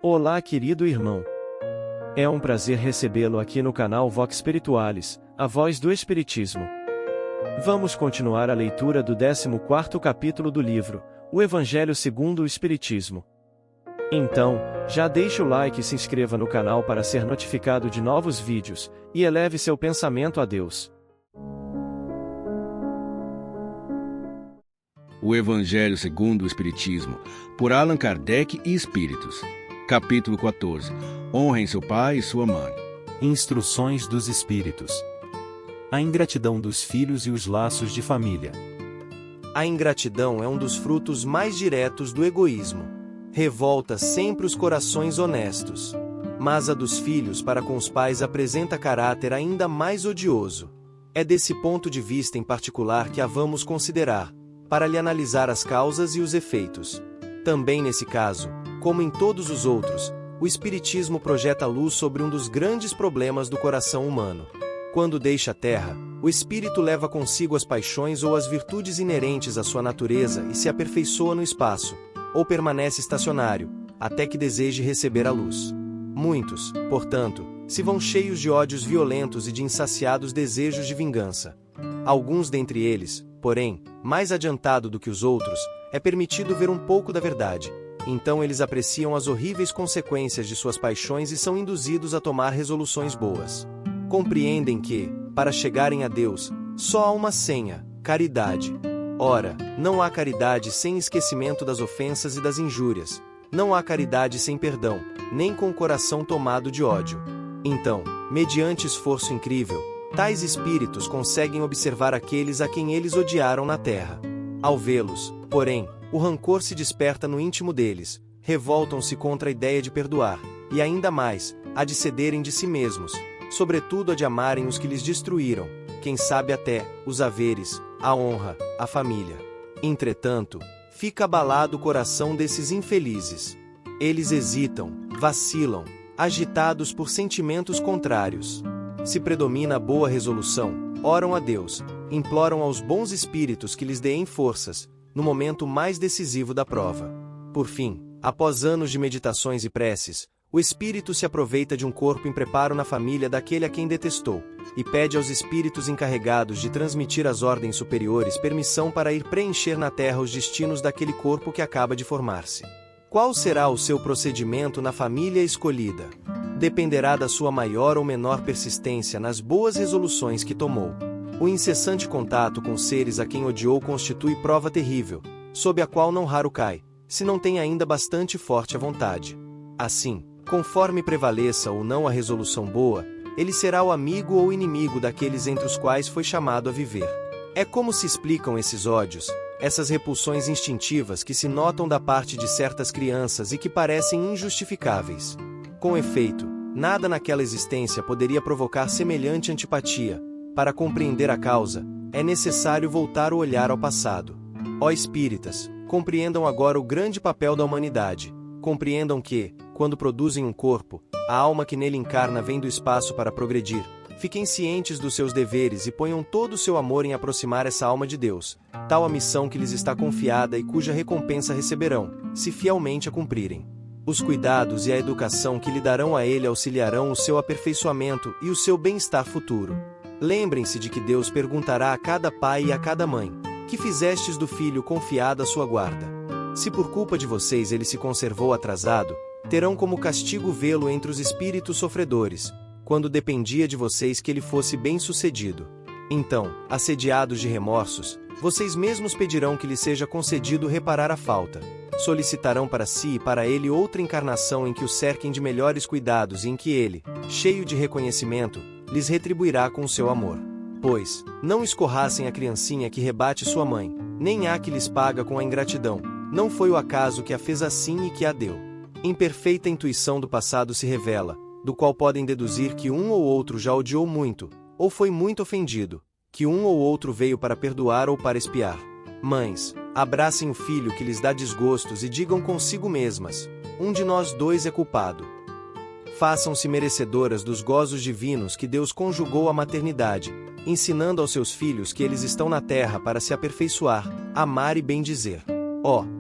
Olá, querido irmão. É um prazer recebê-lo aqui no canal Vox Spiritualis, a voz do Espiritismo. Vamos continuar a leitura do 14º capítulo do livro, O Evangelho segundo o Espiritismo. Então, já deixe o like e se inscreva no canal para ser notificado de novos vídeos, e eleve seu pensamento a Deus. O Evangelho segundo o Espiritismo, por Allan Kardec e Espíritos. Capítulo 14. Honrem seu pai e sua mãe. Instruções dos Espíritos. A ingratidão dos filhos e os laços de família. A ingratidão é um dos frutos mais diretos do egoísmo. Revolta sempre os corações honestos. Mas a dos filhos para com os pais apresenta caráter ainda mais odioso. É desse ponto de vista em particular que a vamos considerar, para lhe analisar as causas e os efeitos. Também nesse caso, como em todos os outros, o Espiritismo projeta luz sobre um dos grandes problemas do coração humano. Quando deixa a Terra, o espírito leva consigo as paixões ou as virtudes inerentes à sua natureza e se aperfeiçoa no espaço, ou permanece estacionário, até que deseje receber a luz. Muitos, portanto, se vão cheios de ódios violentos e de insaciados desejos de vingança. Alguns dentre eles, porém, mais adiantado do que os outros, é permitido ver um pouco da verdade. Então eles apreciam as horríveis consequências de suas paixões e são induzidos a tomar resoluções boas. Compreendem que, para chegarem a Deus, só há uma senha: caridade. Ora, não há caridade sem esquecimento das ofensas e das injúrias. Não há caridade sem perdão, nem com o coração tomado de ódio. Então, mediante esforço incrível, tais espíritos conseguem observar aqueles a quem eles odiaram na terra. Ao vê-los, porém, o rancor se desperta no íntimo deles, revoltam-se contra a ideia de perdoar, e ainda mais, a de cederem de si mesmos, sobretudo a de amarem os que lhes destruíram, quem sabe até, os haveres, a honra, a família. Entretanto, fica abalado o coração desses infelizes. Eles hesitam, vacilam, agitados por sentimentos contrários. Se predomina a boa resolução, oram a Deus, imploram aos bons espíritos que lhes deem forças, no momento mais decisivo da prova. Por fim, após anos de meditações e preces, o espírito se aproveita de um corpo em preparo na família daquele a quem detestou, e pede aos espíritos encarregados de transmitir às ordens superiores permissão para ir preencher na terra os destinos daquele corpo que acaba de formar-se. Qual será o seu procedimento na família escolhida? Dependerá da sua maior ou menor persistência nas boas resoluções que tomou. O incessante contato com seres a quem odiou constitui prova terrível, sob a qual não raro cai, se não tem ainda bastante forte a vontade. Assim, conforme prevaleça ou não a resolução boa, ele será o amigo ou inimigo daqueles entre os quais foi chamado a viver. É como se explicam esses ódios, essas repulsões instintivas que se notam da parte de certas crianças e que parecem injustificáveis. Com efeito, nada naquela existência poderia provocar semelhante antipatia. Para compreender a causa, é necessário voltar o olhar ao passado. Ó espíritas, compreendam agora o grande papel da humanidade. Compreendam que, quando produzem um corpo, a alma que nele encarna vem do espaço para progredir. Fiquem cientes dos seus deveres e ponham todo o seu amor em aproximar essa alma de Deus, tal a missão que lhes está confiada e cuja recompensa receberão, se fielmente a cumprirem. Os cuidados e a educação que lhe darão a ele auxiliarão o seu aperfeiçoamento e o seu bem-estar futuro. Lembrem-se de que Deus perguntará a cada pai e a cada mãe: que fizestes do filho confiado à sua guarda? Se por culpa de vocês ele se conservou atrasado, terão como castigo vê-lo entre os espíritos sofredores, quando dependia de vocês que ele fosse bem-sucedido. Então, assediados de remorsos, vocês mesmos pedirão que lhe seja concedido reparar a falta. Solicitarão para si e para ele outra encarnação em que o cerquem de melhores cuidados e em que ele, cheio de reconhecimento, lhes retribuirá com o seu amor. Pois, não escorrassem a criancinha que rebate sua mãe, nem há que lhes paga com a ingratidão. Não foi o acaso que a fez assim e que a deu. Imperfeita intuição do passado se revela, do qual podem deduzir que um ou outro já odiou muito, ou foi muito ofendido, que um ou outro veio para perdoar ou para expiar. Mães, abracem o filho que lhes dá desgostos e digam consigo mesmas: um de nós dois é culpado. Façam-se merecedoras dos gozos divinos que Deus conjugou à maternidade, ensinando aos seus filhos que eles estão na terra para se aperfeiçoar, amar e bendizer.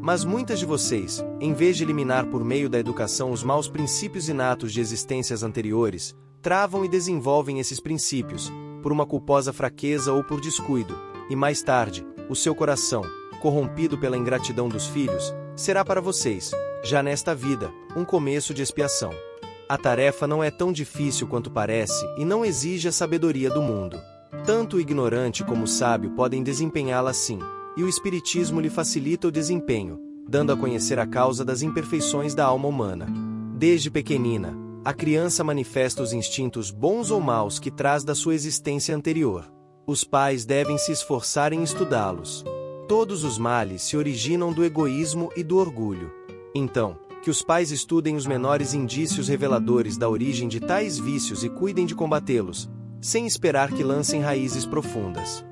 Mas muitas de vocês, em vez de eliminar por meio da educação os maus princípios inatos de existências anteriores, travam e desenvolvem esses princípios, por uma culposa fraqueza ou por descuido, e mais tarde, o seu coração, corrompido pela ingratidão dos filhos, será para vocês, já nesta vida, um começo de expiação. A tarefa não é tão difícil quanto parece e não exige a sabedoria do mundo. Tanto o ignorante como o sábio podem desempenhá-la sim, e o Espiritismo lhe facilita o desempenho, dando a conhecer a causa das imperfeições da alma humana. Desde pequenina, a criança manifesta os instintos bons ou maus que traz da sua existência anterior. Os pais devem se esforçar em estudá-los. Todos os males se originam do egoísmo e do orgulho. Então, que os pais estudem os menores indícios reveladores da origem de tais vícios e cuidem de combatê-los, sem esperar que lancem raízes profundas.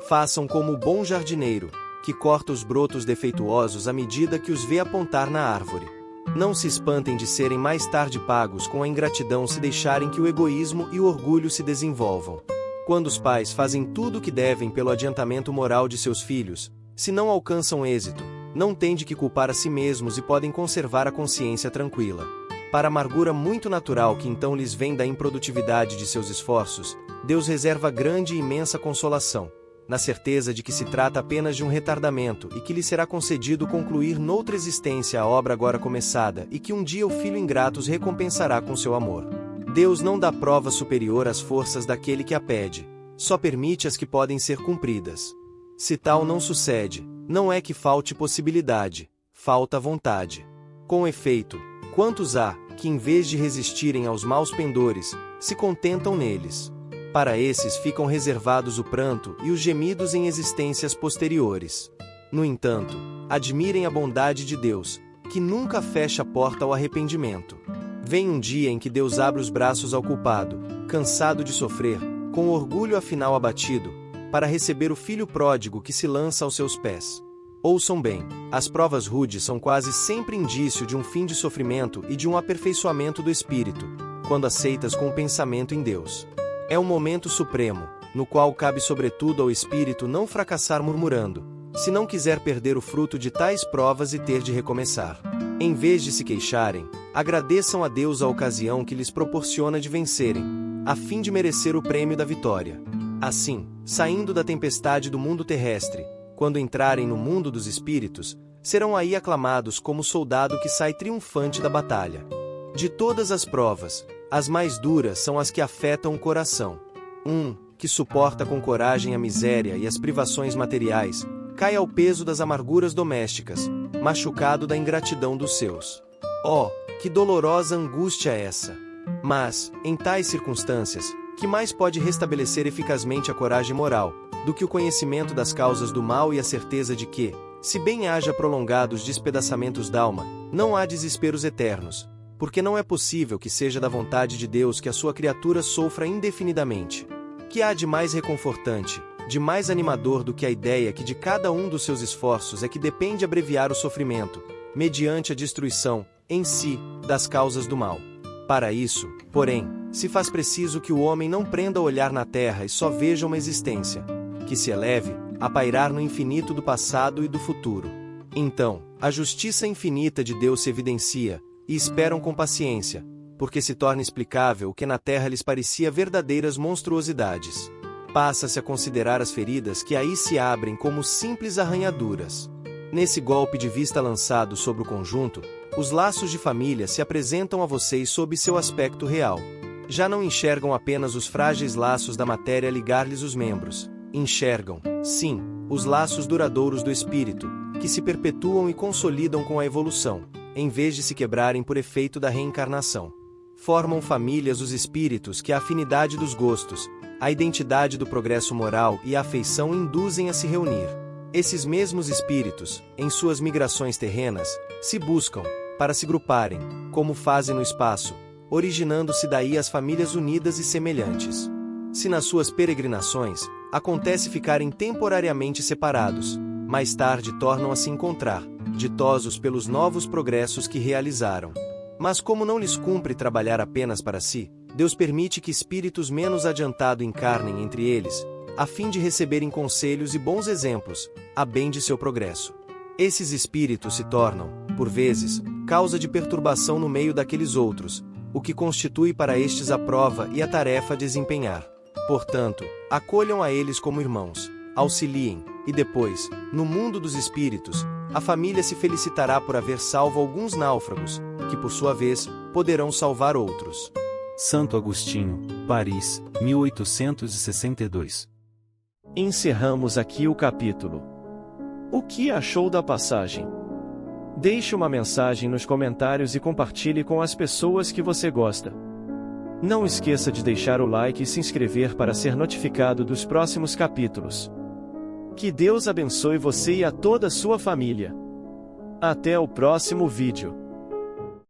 Façam como o bom jardineiro, que corta os brotos defeituosos à medida que os vê apontar na árvore. Não se espantem de serem mais tarde pagos com a ingratidão se deixarem que o egoísmo e o orgulho se desenvolvam. Quando os pais fazem tudo o que devem pelo adiantamento moral de seus filhos, se não alcançam êxito, não têm de que culpar a si mesmos e podem conservar a consciência tranquila. Para a amargura muito natural que então lhes vem da improdutividade de seus esforços, Deus reserva grande e imensa consolação, na certeza de que se trata apenas de um retardamento e que lhe será concedido concluir noutra existência a obra agora começada e que um dia o filho ingrato os recompensará com seu amor. Deus não dá prova superior às forças daquele que a pede, só permite as que podem ser cumpridas. Se tal não sucede, não é que falte possibilidade, falta vontade. Com efeito, quantos há, que em vez de resistirem aos maus pendores, se contentam neles? Para esses ficam reservados o pranto e os gemidos em existências posteriores. No entanto, admirem a bondade de Deus, que nunca fecha a porta ao arrependimento. Vem um dia em que Deus abre os braços ao culpado, cansado de sofrer, com orgulho afinal abatido, para receber o filho pródigo que se lança aos seus pés. Ouçam bem, as provas rudes são quase sempre indício de um fim de sofrimento e de um aperfeiçoamento do espírito, quando aceitas com o pensamento em Deus. É um momento supremo, no qual cabe sobretudo ao espírito não fracassar murmurando, se não quiser perder o fruto de tais provas e ter de recomeçar. Em vez de se queixarem, agradeçam a Deus a ocasião que lhes proporciona de vencerem, a fim de merecer o prêmio da vitória. Assim, saindo da tempestade do mundo terrestre, quando entrarem no mundo dos espíritos, serão aí aclamados como o soldado que sai triunfante da batalha. De todas as provas, as mais duras são as que afetam o coração. Que suporta com coragem a miséria e as privações materiais, cai ao peso das amarguras domésticas, machucado da ingratidão dos seus. Que dolorosa angústia essa! Mas, em tais circunstâncias, que mais pode restabelecer eficazmente a coragem moral, do que o conhecimento das causas do mal e a certeza de que, se bem haja prolongados despedaçamentos d'alma, não há desesperos eternos, porque não é possível que seja da vontade de Deus que a sua criatura sofra indefinidamente. Que há de mais reconfortante, de mais animador do que a ideia que de cada um dos seus esforços é que depende abreviar o sofrimento, mediante a destruição, em si, das causas do mal. Para isso, porém, se faz preciso que o homem não prenda o olhar na terra e só veja uma existência, que se eleve, a pairar no infinito do passado e do futuro. Então, a justiça infinita de Deus se evidencia, e esperam com paciência, porque se torna explicável o que na terra lhes parecia verdadeiras monstruosidades. Passa-se a considerar as feridas que aí se abrem como simples arranhaduras. Nesse golpe de vista lançado sobre o conjunto, os laços de família se apresentam a vocês sob seu aspecto real. Já não enxergam apenas os frágeis laços da matéria a ligar-lhes os membros. Enxergam, sim, os laços duradouros do espírito, que se perpetuam e consolidam com a evolução, em vez de se quebrarem por efeito da reencarnação. Formam famílias os espíritos que a afinidade dos gostos, a identidade do progresso moral e a afeição induzem a se reunir. Esses mesmos espíritos, em suas migrações terrenas, se buscam, para se gruparem, como fazem no espaço, originando-se daí as famílias unidas e semelhantes. Se nas suas peregrinações, acontece ficarem temporariamente separados, mais tarde tornam a se encontrar, ditosos pelos novos progressos que realizaram. Mas como não lhes cumpre trabalhar apenas para si, Deus permite que espíritos menos adiantados encarnem entre eles, a fim de receberem conselhos e bons exemplos, a bem de seu progresso. Esses espíritos se tornam, por vezes, causa de perturbação no meio daqueles outros, o que constitui para estes a prova e a tarefa a desempenhar. Portanto, acolham a eles como irmãos, auxiliem, e depois, no mundo dos espíritos, a família se felicitará por haver salvo alguns náufragos, que por sua vez, poderão salvar outros. Santo Agostinho, Paris, 1862. Encerramos aqui o capítulo. O que achou da passagem? Deixe uma mensagem nos comentários e compartilhe com as pessoas que você gosta. Não esqueça de deixar o like e se inscrever para ser notificado dos próximos capítulos. Que Deus abençoe você e a toda a sua família. Até o próximo vídeo.